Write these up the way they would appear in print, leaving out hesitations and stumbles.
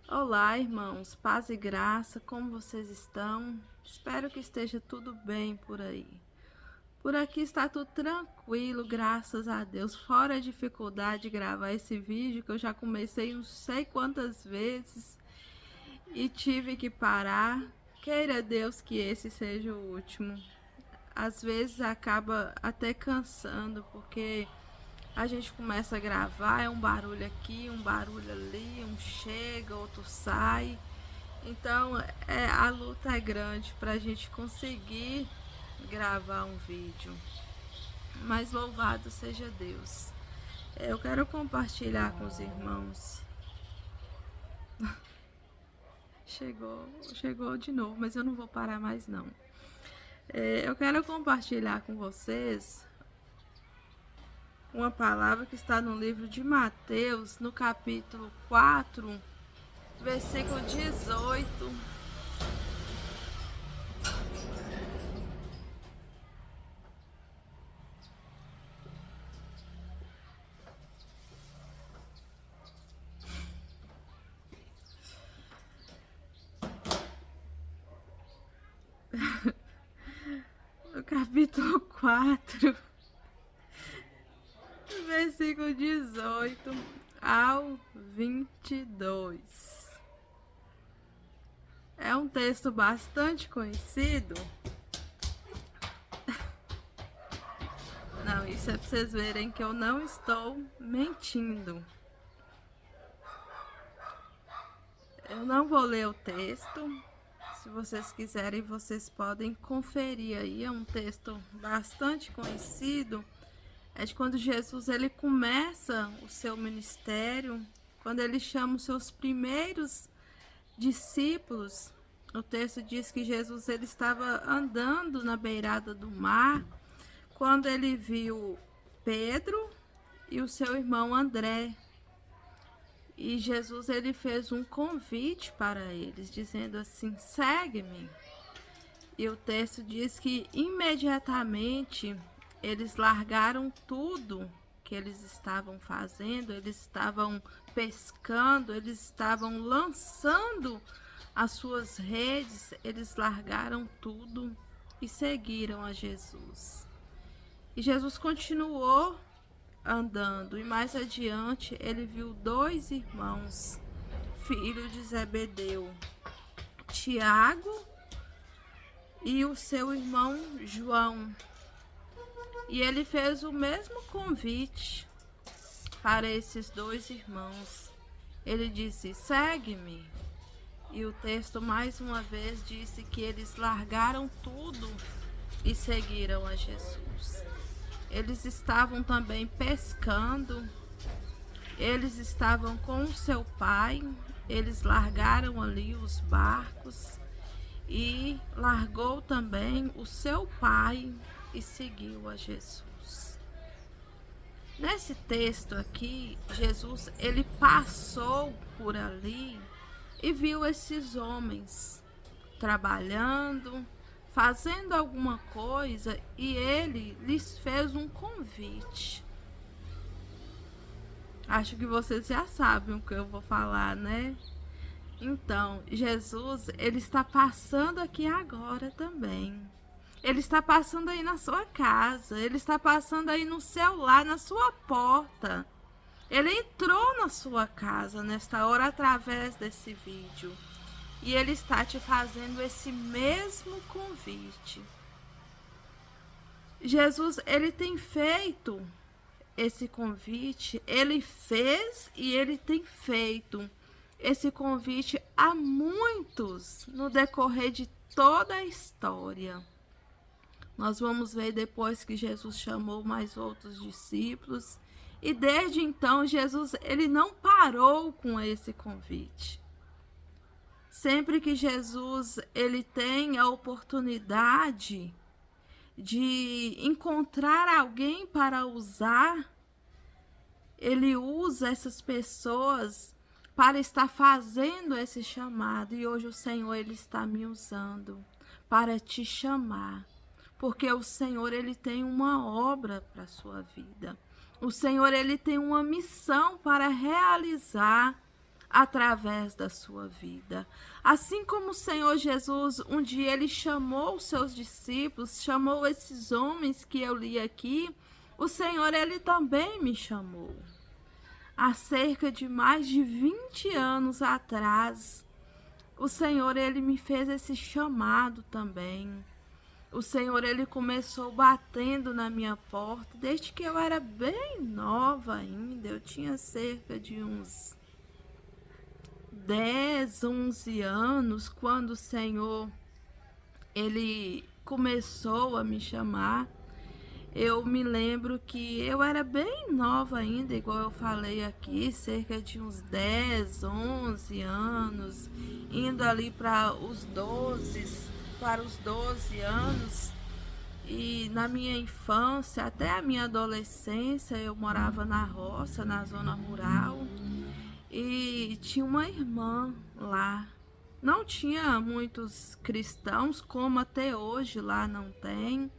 Olá, irmãos, paz e graça, como vocês estão? Espero que esteja tudo bem por aí. Por aqui está tudo tranquilo, graças a Deus. Fora a dificuldade de gravar esse vídeo, que eu já comecei não sei quantas vezes e tive que parar. Queira Deus que esse seja o último. Às vezes acaba até cansando, porque a gente começa a gravar, é um barulho aqui, um barulho ali, um chega, outro sai. Então, a luta é grande para a gente conseguir gravar um vídeo. Mas louvado seja Deus. Eu quero compartilhar com os irmãos. Chegou de novo, mas eu não vou parar mais não. Eu quero compartilhar com vocês uma palavra que está no livro de Mateus, no capítulo 4, versículo 18. No capítulo 4, versículo 18 ao 22. É um texto bastante conhecido. Não, isso é para vocês verem que eu não estou mentindo. Eu não vou ler o texto. Se vocês quiserem, vocês podem conferir aí. É um texto bastante conhecido. É de quando Jesus ele começa o seu ministério, quando ele chama os seus primeiros discípulos. O texto diz que Jesus ele estava andando na beirada do mar quando ele viu Pedro e o seu irmão André. E Jesus ele fez um convite para eles, dizendo assim: segue-me. E o texto diz que imediatamente eles largaram tudo que eles estavam fazendo, eles estavam pescando, eles estavam lançando as suas redes, eles largaram tudo e seguiram a Jesus. E Jesus continuou andando, e mais adiante ele viu dois irmãos, filhos de Zebedeu, Tiago e o seu irmão João. E ele fez o mesmo convite para esses dois irmãos. Ele disse: segue-me. E o texto mais uma vez disse que eles largaram tudo e seguiram a Jesus. Eles estavam também pescando, eles estavam com o seu pai, eles largaram ali os barcos e largou também o seu pai e seguiu a Jesus. Nesse texto aqui, Jesus ele passou por ali e viu esses homens trabalhando, fazendo alguma coisa, e ele lhes fez um convite. Acho que vocês já sabem o que eu vou falar, né? Então, Jesus, ele está passando aqui agora também. Ele está passando aí na sua casa, ele está passando aí no seu lar, na sua porta. Ele entrou na sua casa nesta hora através desse vídeo. E ele está te fazendo esse mesmo convite. Jesus, ele tem feito esse convite, ele fez e ele tem feito esse convite a muitos no decorrer de toda a história. Nós vamos ver depois que Jesus chamou mais outros discípulos, e desde então Jesus ele não parou com esse convite. Sempre que Jesus ele tem a oportunidade de encontrar alguém para usar, ele usa essas pessoas para estar fazendo esse chamado. E hoje o Senhor ele está me usando para te chamar, porque o Senhor ele tem uma obra para a sua vida. O Senhor ele tem uma missão para realizar através da sua vida. Assim como o Senhor Jesus, um dia ele chamou os seus discípulos, chamou esses homens que eu li aqui, o Senhor ele também me chamou. Há cerca de mais de 20 anos atrás, o Senhor ele me fez esse chamado também. O Senhor ele começou batendo na minha porta desde que eu era bem nova ainda. Eu tinha cerca de uns 10, 11 anos, quando o Senhor ele começou a me chamar. Eu me lembro que eu era bem nova ainda, igual eu falei aqui, cerca de uns 10, 11 anos, indo ali para os 12 anos. E na minha infância, até a minha adolescência, eu morava na roça, na zona rural. E tinha uma irmã lá. Não tinha muitos cristãos, como até hoje lá não tem.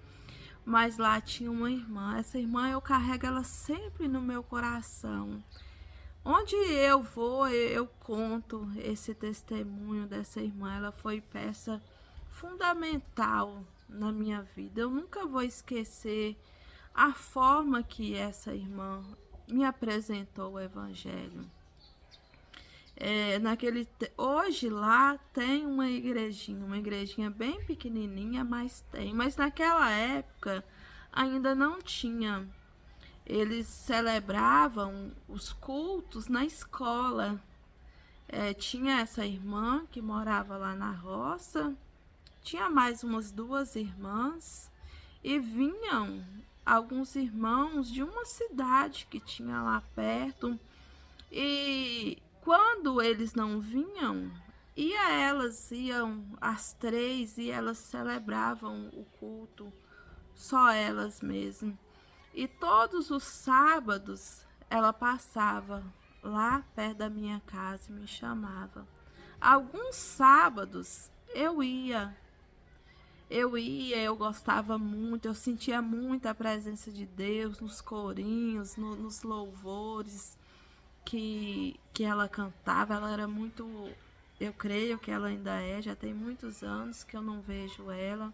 Mas lá tinha uma irmã. Essa irmã eu carrego ela sempre no meu coração. Onde eu vou, eu conto esse testemunho dessa irmã. Ela foi peça fundamental na minha vida. Eu nunca vou esquecer a forma que essa irmã me apresentou o evangelho. Hoje lá tem uma igrejinha bem pequenininha, mas tem. Mas naquela época ainda não tinha. Eles celebravam os cultos na escola. Tinha essa irmã que morava lá na roça, tinha mais umas 2 irmãs e vinham alguns irmãos de uma cidade que tinha lá perto. E quando eles não vinham, elas iam às 3 e elas celebravam o culto, só elas mesmas. E todos os sábados ela passava lá perto da minha casa e me chamava. Alguns sábados eu gostava muito, eu sentia muito a presença de Deus nos corinhos, nos louvores que ela cantava. Ela era muito, eu creio que ela ainda já tem muitos anos que eu não vejo ela,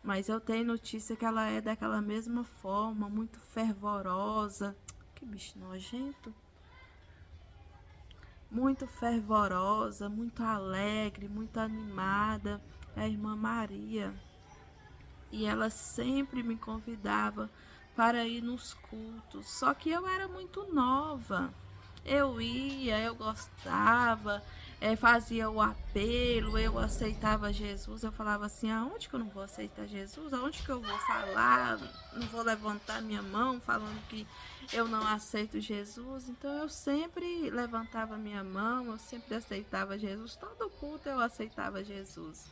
mas eu tenho notícia que ela é daquela mesma forma, muito fervorosa. Que bicho nojento. Muito fervorosa, muito alegre, muito animada. É a irmã Maria. E ela sempre me convidava para ir nos cultos. Só que eu era muito nova. Eu ia, eu gostava, fazia o apelo, eu aceitava Jesus. Eu falava assim: aonde que eu não vou aceitar Jesus? Aonde que eu vou falar? Não vou levantar minha mão falando que eu não aceito Jesus. Então eu sempre levantava minha mão, eu sempre aceitava Jesus. Todo culto eu aceitava Jesus.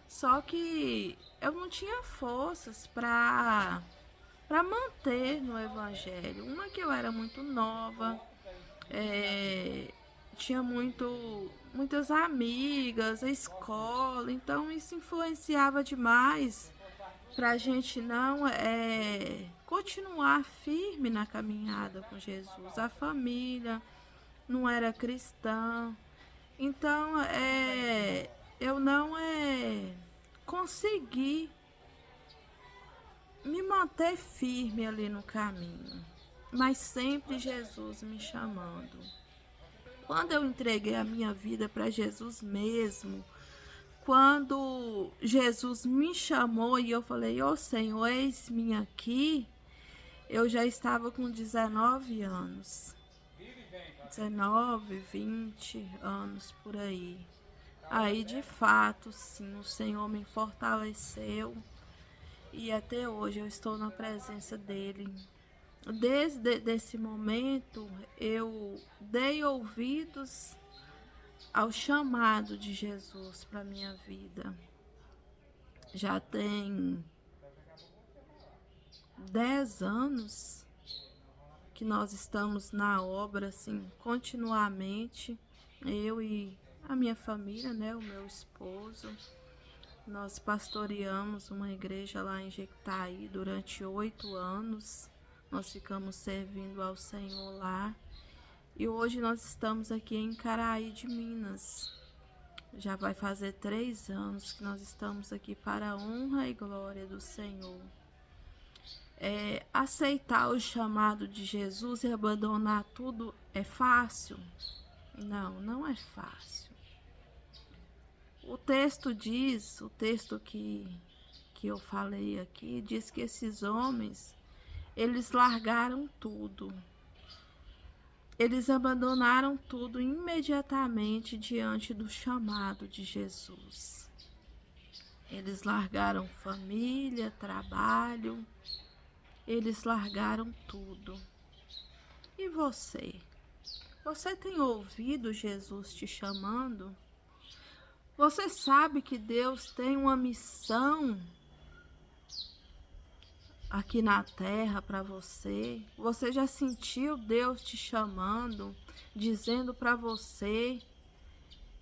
Só que eu não tinha forças para manter no evangelho. Uma, que eu era muito nova, tinha muitas amigas, a escola, então isso influenciava demais para a gente não continuar firme na caminhada com Jesus. A família não era cristã, então eu não consegui me manter firme ali no caminho, mas sempre Jesus me chamando. Quando eu entreguei a minha vida para Jesus mesmo, quando Jesus me chamou e eu falei: ô Senhor, eis-me aqui, eu já estava com 19 anos. 19, 20 anos por aí. Aí, de fato, sim, o Senhor me fortaleceu e até hoje eu estou na presença dele. Desde esse momento, eu dei ouvidos ao chamado de Jesus para minha vida. Já tem 10 anos que nós estamos na obra, assim, continuamente. Eu e a minha família, né, o meu esposo, nós pastoreamos uma igreja lá em Jequitaí durante 8 anos. Nós ficamos servindo ao Senhor lá. E hoje nós estamos aqui em Caraí de Minas. Já vai fazer 3 anos que nós estamos aqui para a honra e glória do Senhor. Aceitar o chamado de Jesus e abandonar tudo é fácil? Não, não é fácil. O texto diz, o texto que eu falei aqui, diz que esses homens, eles largaram tudo. Eles abandonaram tudo imediatamente diante do chamado de Jesus. Eles largaram família, trabalho, eles largaram tudo. E você? Você tem ouvido Jesus te chamando? Você sabe que Deus tem uma missão aqui na terra para você? Você já sentiu Deus te chamando, dizendo para você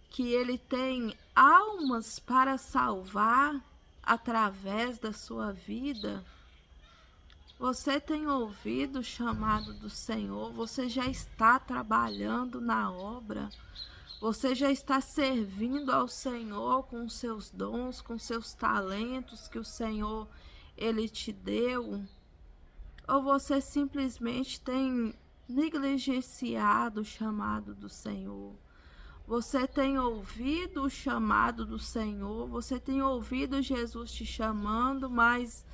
que Ele tem almas para salvar através da sua vida? Você tem ouvido o chamado do Senhor? Você já está trabalhando na obra? Você já está servindo ao Senhor com seus dons, com seus talentos que o Senhor Ele te deu? Ou você simplesmente tem negligenciado o chamado do Senhor? Você tem ouvido o chamado do Senhor? Você tem ouvido Jesus te chamando, mas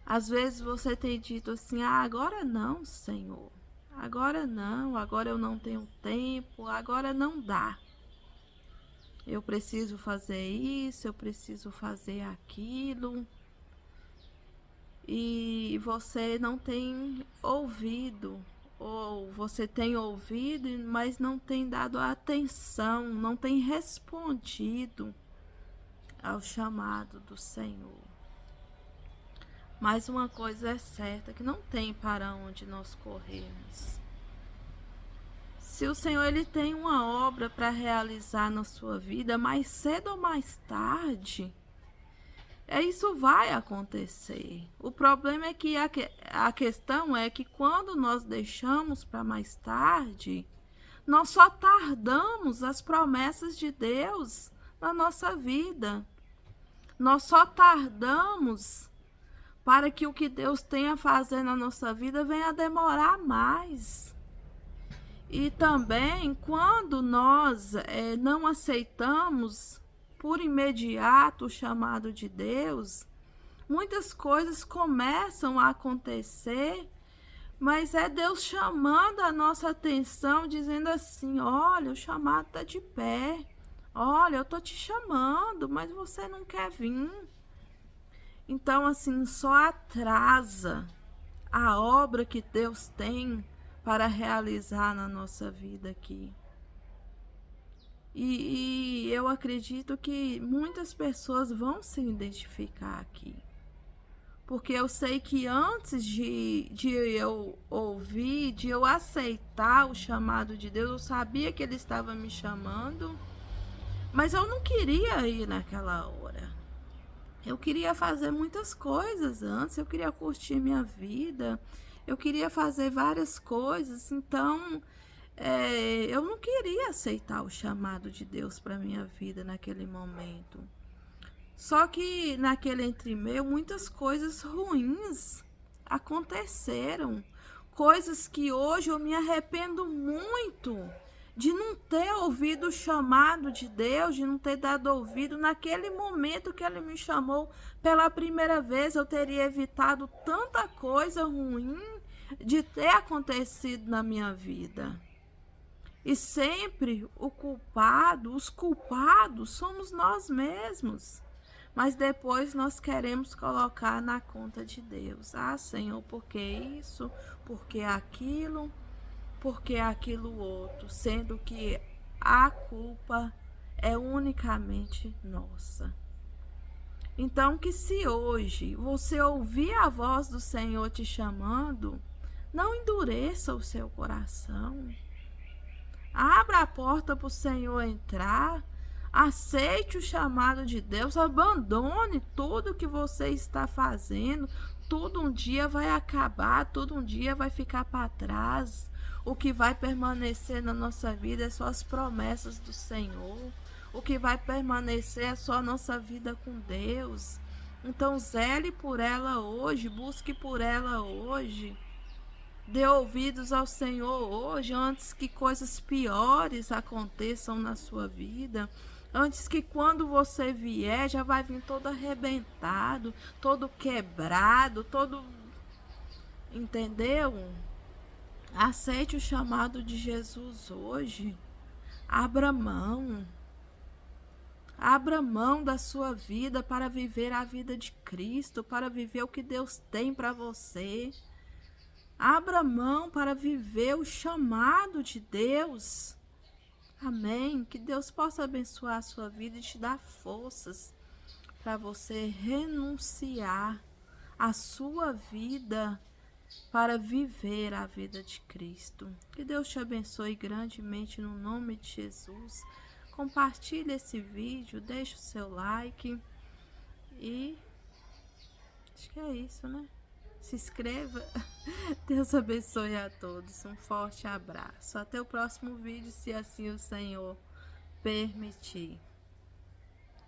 às vezes você tem dito assim: agora não, Senhor. Agora não, agora eu não tenho tempo, agora não dá. Eu preciso fazer isso, eu preciso fazer aquilo. E você não tem ouvido, ou você tem ouvido, mas não tem dado atenção, não tem respondido ao chamado do Senhor. Mas uma coisa é certa, que não tem para onde nós corrermos. Se o Senhor Ele tem uma obra para realizar na sua vida, mais cedo ou mais tarde, isso vai acontecer. O problema é que a questão é que quando nós deixamos para mais tarde, nós só tardamos as promessas de Deus na nossa vida. Nós só tardamos para que o que Deus tem a fazer na nossa vida venha a demorar mais. E também, quando nós não aceitamos por imediato o chamado de Deus, muitas coisas começam a acontecer, mas é Deus chamando a nossa atenção, dizendo assim: olha, o chamado está de pé, olha, eu estou te chamando, mas você não quer vir. Então, assim, só atrasa a obra que Deus tem para realizar na nossa vida aqui. E eu acredito que muitas pessoas vão se identificar aqui. Porque eu sei que antes de eu ouvir, de eu aceitar o chamado de Deus, eu sabia que Ele estava me chamando, mas eu não queria ir naquela hora. Eu queria fazer muitas coisas antes, eu queria curtir minha vida, eu queria fazer várias coisas, então eu não queria aceitar o chamado de Deus para minha vida naquele momento. Só que naquele entremeio muitas coisas ruins aconteceram, coisas que hoje eu me arrependo muito de não ter ouvido o chamado de Deus, de não ter dado ouvido naquele momento que Ele me chamou pela primeira vez. Eu teria evitado tanta coisa ruim de ter acontecido na minha vida. E sempre os culpados somos nós mesmos. Mas depois nós queremos colocar na conta de Deus. Ah, Senhor, por que isso? Por que aquilo? Por que aquilo outro? Sendo que a culpa é unicamente nossa. Então, que se hoje você ouvir a voz do Senhor te chamando, não endureça o seu coração. Abra a porta para o Senhor entrar. Aceite o chamado de Deus. Abandone tudo que você está fazendo. Tudo um dia vai acabar, tudo um dia vai ficar para trás. O que vai permanecer na nossa vida é só as promessas do Senhor. O que vai permanecer é só a nossa vida com Deus. Então zele por ela hoje, busque por ela hoje. Dê ouvidos ao Senhor hoje, antes que coisas piores aconteçam na sua vida. Antes que quando você vier, já vai vir todo arrebentado, todo quebrado, todo... Entendeu? Aceite o chamado de Jesus hoje. Abra mão. Abra mão da sua vida para viver a vida de Cristo, para viver o que Deus tem para você. Abra mão para viver o chamado de Deus. Amém. Que Deus possa abençoar a sua vida e te dar forças para você renunciar a sua vida para viver a vida de Cristo. Que Deus te abençoe grandemente no nome de Jesus. Compartilhe esse vídeo, deixe o seu like e acho que é isso, né? Se inscreva. Deus abençoe a todos. Um forte abraço. Até o próximo vídeo, se assim o Senhor permitir.